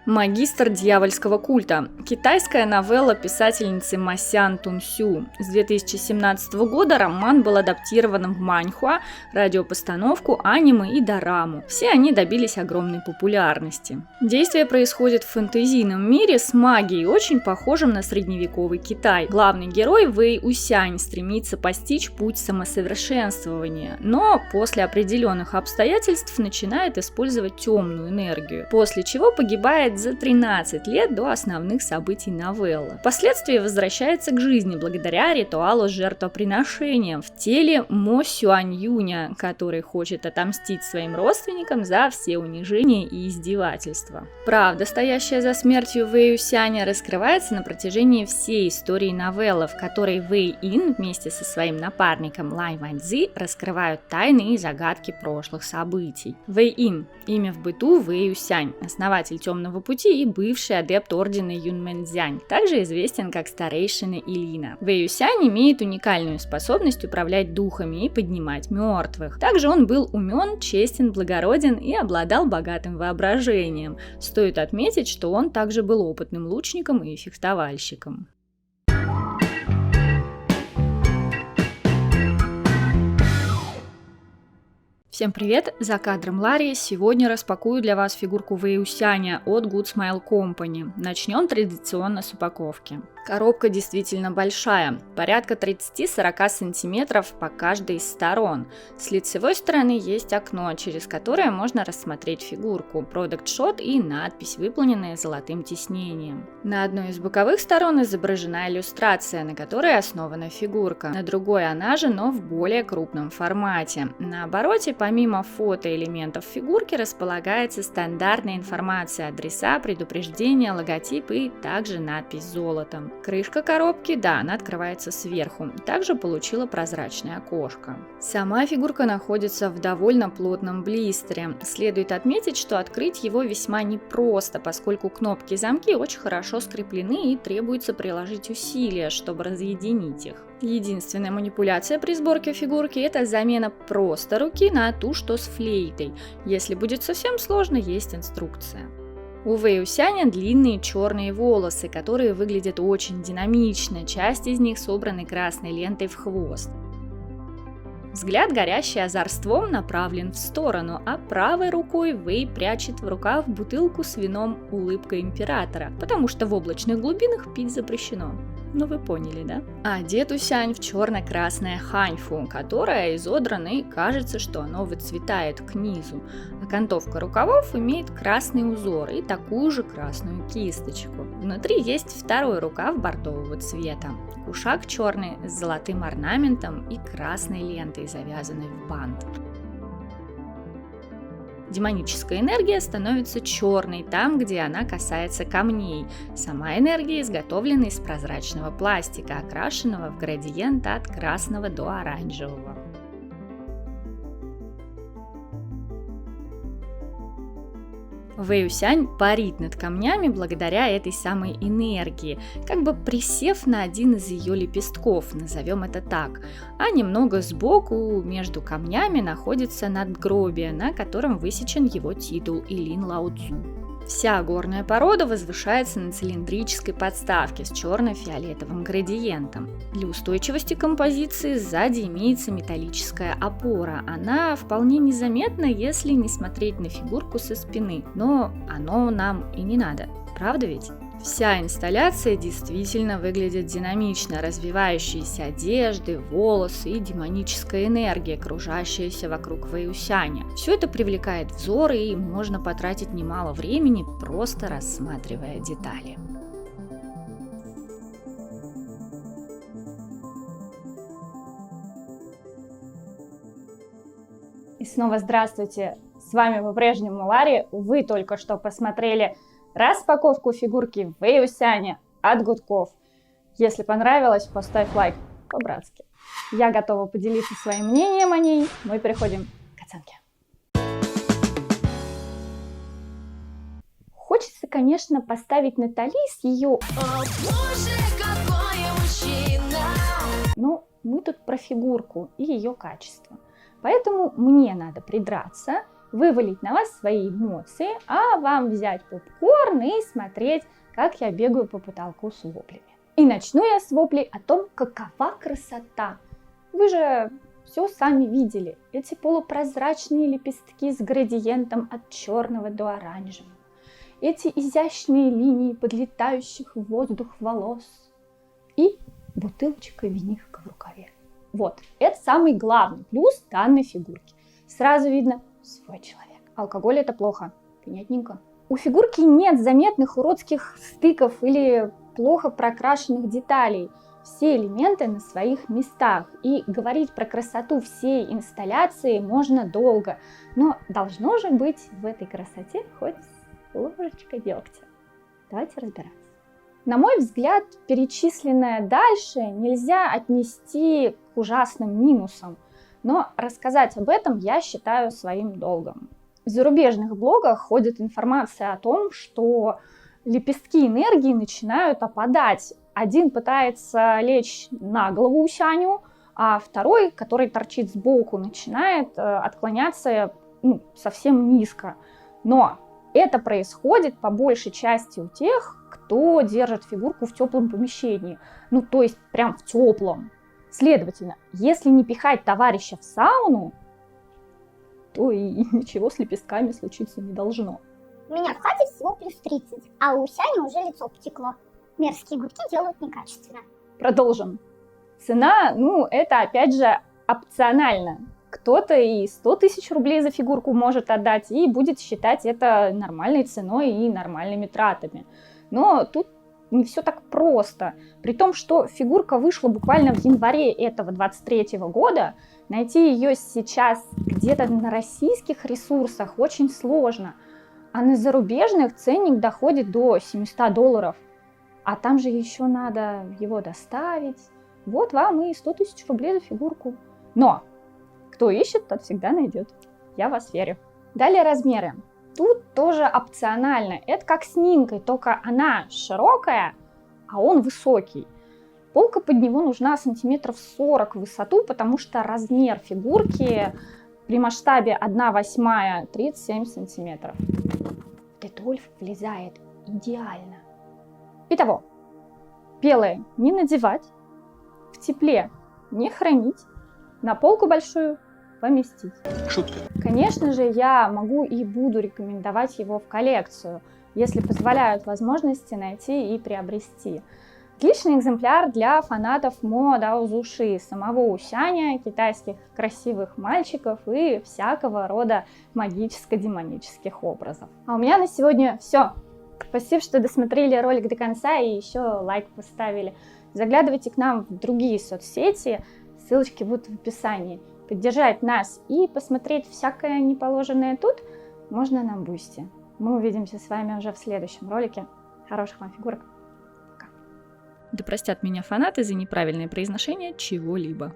Магистр дьявольского культа. Китайская новелла писательницы Масян Тунсю. С 2017 года роман был адаптирован в манхва, радиопостановку, аниме и дораму. Все они добились огромной популярности. Действие происходит в фэнтезийном мире с магией, очень похожим на средневековый Китай. Главный герой Вэй Усянь стремится постичь путь самосовершенствования, но после определенных обстоятельств начинает использовать темную энергию, после чего погибает за 13 лет до основных событий новеллы. Впоследствии возвращается к жизни благодаря ритуалу с жертвоприношением в теле Мо Сюань Юня, который хочет отомстить своим родственникам за все унижения и издевательства. Правда, стоящая за смертью Вэй Усяня, раскрывается на протяжении всей истории новеллы, в которой Вэй Ин вместе со своим напарником Лай Ваньцзи раскрывают тайны и загадки прошлых событий. Вэй Ин – имя в быту Вэй Усянь, основатель Темного пути и бывший адепт ордена Юньмэнцзянь, также известен как старейшина Илина. Вэй Усянь имеет уникальную способность управлять духами и поднимать мертвых. Также он был умен, честен, благороден и обладал богатым воображением. Стоит отметить, что он также был опытным лучником и фехтовальщиком. Всем привет, за кадром Ларри. Сегодня распакую для вас фигурку Вэй Усяня от Good Smile Company. Начнем традиционно с упаковки. Коробка действительно большая, порядка 30-40 сантиметров по каждой из сторон. С лицевой стороны есть окно, через которое можно рассмотреть фигурку, Product Shot и надпись, выполненная золотым тиснением. На одной из боковых сторон изображена иллюстрация, на которой основана фигурка. На другой она же, но в более крупном формате. На обороте, помимо фотоэлементов фигурки, располагается стандартная информация, адреса, предупреждения, логотип и также надпись золотом. Крышка коробки, да, она открывается сверху, также получила прозрачное окошко. Сама фигурка находится в довольно плотном блистере. Следует отметить, что открыть его весьма непросто, поскольку кнопки и замки очень хорошо скреплены и требуется приложить усилия, чтобы разъединить их. Единственная манипуляция при сборке фигурки – это замена просто руки на ту, что с флейтой. Если будет совсем сложно, есть инструкция. У Вэй Усяня длинные черные волосы, которые выглядят очень динамично, часть из них собраны красной лентой в хвост. Взгляд, горящий озорством, направлен в сторону, а правой рукой Вэй прячет в рукав бутылку с вином «Улыбка императора», потому что в облачных глубинах пить запрещено. Ну вы поняли, да? Одет Усянь в черно-красное ханьфу, которое изодрано и кажется, что оно выцветает к низу. Окантовка рукавов имеет красный узор и такую же красную кисточку. Внутри есть второй рукав бордового цвета. Кушак черный с золотым орнаментом и красной лентой, завязанной в бант. Демоническая энергия становится черной там, где она касается камней. Сама энергия изготовлена из прозрачного пластика, окрашенного в градиент от красного до оранжевого. Вэй Усянь парит над камнями благодаря этой самой энергии, как бы присев на один из ее лепестков, назовем это так, а немного сбоку между камнями находится надгробие, на котором высечен его титул Илин Лао Цзу. Вся горная порода возвышается на цилиндрической подставке с черно-фиолетовым градиентом. Для устойчивости композиции сзади имеется металлическая опора. Она вполне незаметна, если не смотреть на фигурку со спины, но оно нам и не надо, правда ведь? Вся инсталляция действительно выглядит динамично, развивающиеся одежды, волосы и демоническая энергия, кружащаяся вокруг Вэй Усяня. Все это привлекает взоры и можно потратить немало времени, просто рассматривая детали. И снова здравствуйте, с вами по-прежнему Ларри. Вы только что посмотрели распаковку фигурки Вэй Усяня от Гудков. Если понравилось, поставь лайк по-братски. Я готова поделиться своим мнением о ней. Мы переходим к оценке. Хочется, конечно, поставить Натали с ее... Но мы тут про фигурку и ее качество. Поэтому мне надо придраться вывалить на вас свои эмоции, а вам взять попкорн и смотреть, как я бегаю по потолку с воплями. И начну я с воплей о том, какова красота. Вы же все сами видели. Эти полупрозрачные лепестки с градиентом от черного до оранжевого. Эти изящные линии подлетающих в воздух волос. И бутылочка винишка в рукаве. Вот, это самый главный плюс данной фигурки. Сразу видно свой человек. Алкоголь это плохо. Понятненько. У фигурки нет заметных уродских стыков или плохо прокрашенных деталей. Все элементы на своих местах. И говорить про красоту всей инсталляции можно долго. Но должно же быть в этой красоте хоть ложечка дегтя. Давайте разбираться. На мой взгляд, перечисленное дальше нельзя отнести к ужасным минусам. Но рассказать об этом я считаю своим долгом. В зарубежных блогах ходит информация о том, что лепестки энергии начинают опадать. Один пытается лечь на голову Усяню, а второй, который торчит сбоку, начинает отклоняться совсем низко. Но это происходит по большей части у тех, кто держит фигурку в теплом помещении. То есть прям в теплом. Следовательно, если не пихать товарища в сауну, то и ничего с лепестками случиться не должно. У меня в хате всего плюс 30, а у Сяни уже лицо потекло. Мерзкие губки делают некачественно. Продолжим. Цена, это опять же опционально. Кто-то и 100 тысяч рублей за фигурку может отдать и будет считать это нормальной ценой и нормальными тратами. Но тут не все так просто. При том, что фигурка вышла буквально в январе этого 23 года, найти ее сейчас где-то на российских ресурсах очень сложно. А на зарубежных ценник доходит до $700. А там же еще надо его доставить. Вот вам и 100 тысяч рублей за фигурку. Но кто ищет, тот всегда найдет. Я вас верю. Далее размеры. Тут тоже опционально. Это как с Нинкой, только она широкая, а он высокий. Полка под него нужна сантиметров 40 в высоту, потому что размер фигурки при масштабе 1/8 37 сантиметров. Детольф влезает идеально. Итого, белое не надевать, в тепле не хранить, на полку большую поместить. Шутка. Конечно же, я могу и буду рекомендовать его в коллекцию, если позволяют возможности найти и приобрести. Отличный экземпляр для фанатов Мо Даозуши, самого Усяня, китайских красивых мальчиков и всякого рода магическо-демонических образов. А у меня на сегодня все. Спасибо, что досмотрели ролик до конца и еще лайк поставили. Заглядывайте к нам в другие соцсети, ссылочки будут в описании. Поддержать нас и посмотреть всякое неположенное тут можно на Бусти. Мы увидимся с вами уже в следующем ролике. Хороших вам фигурок! Да простят меня фанаты за неправильное произношение чего-либо.